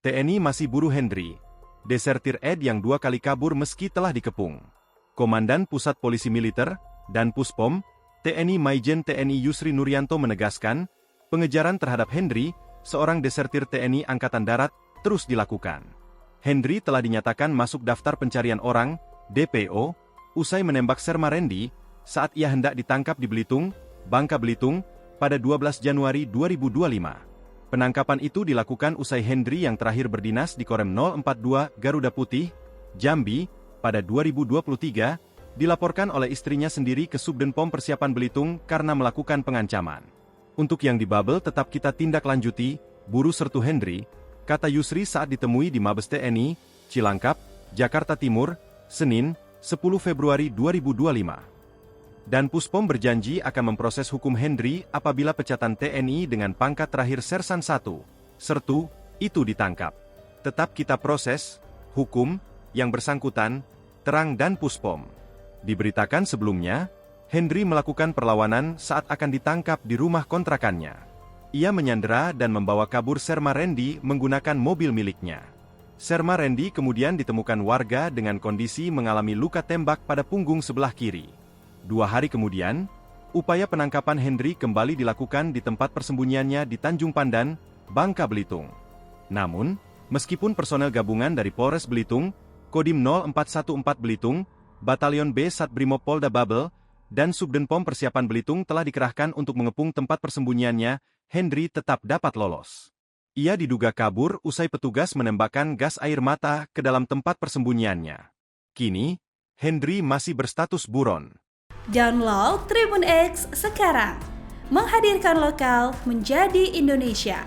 TNI masih buru Hendri, desertir Ed yang 2 kali kabur meski telah dikepung. Komandan Pusat Polisi Militer dan Puspom, TNI Maijen TNI Yusri Nuryanto menegaskan, pengejaran terhadap Hendri, seorang desertir TNI Angkatan Darat, terus dilakukan. Hendri telah dinyatakan masuk daftar pencarian orang, DPO, usai menembak Serma Rendi, saat ia hendak ditangkap di Belitung, Bangka Belitung, pada 12 Januari 2025. Penangkapan itu dilakukan usai Hendri yang terakhir berdinas di Korem 042 Garuda Putih, Jambi, pada 2023, dilaporkan oleh istrinya sendiri ke Subdenpom Persiapan Belitung karena melakukan pengancaman. Untuk yang di Babel tetap kita tindak lanjuti, buru sertu Hendri, kata Yusri saat ditemui di Mabes TNI, Cilangkap, Jakarta Timur, Senin, 10 Februari 2025. Dan Puspom berjanji akan memproses hukum Hendri apabila pecatan TNI dengan pangkat terakhir Sersan 1, Sertu, itu ditangkap. Tetap kita proses, hukum, yang bersangkutan, terang dan Puspom. Diberitakan sebelumnya, Hendri melakukan perlawanan saat akan ditangkap di rumah kontrakannya. Ia menyandera dan membawa kabur Serma Rendi menggunakan mobil miliknya. Serma Rendi kemudian ditemukan warga dengan kondisi mengalami luka tembak pada punggung sebelah kiri. 2 hari kemudian, upaya penangkapan Hendri kembali dilakukan di tempat persembunyiannya di Tanjung Pandan, Bangka Belitung. Namun, meskipun personel gabungan dari Polres Belitung, Kodim 0414 Belitung, Batalion B Satbrimob Polda Babel, dan Subdenpom Persiapan Belitung telah dikerahkan untuk mengepung tempat persembunyiannya, Hendri tetap dapat lolos. Ia diduga kabur usai petugas menembakkan gas air mata ke dalam tempat persembunyiannya. Kini, Hendri masih berstatus buron. Download Tribun X sekarang, menghadirkan lokal menjadi Indonesia.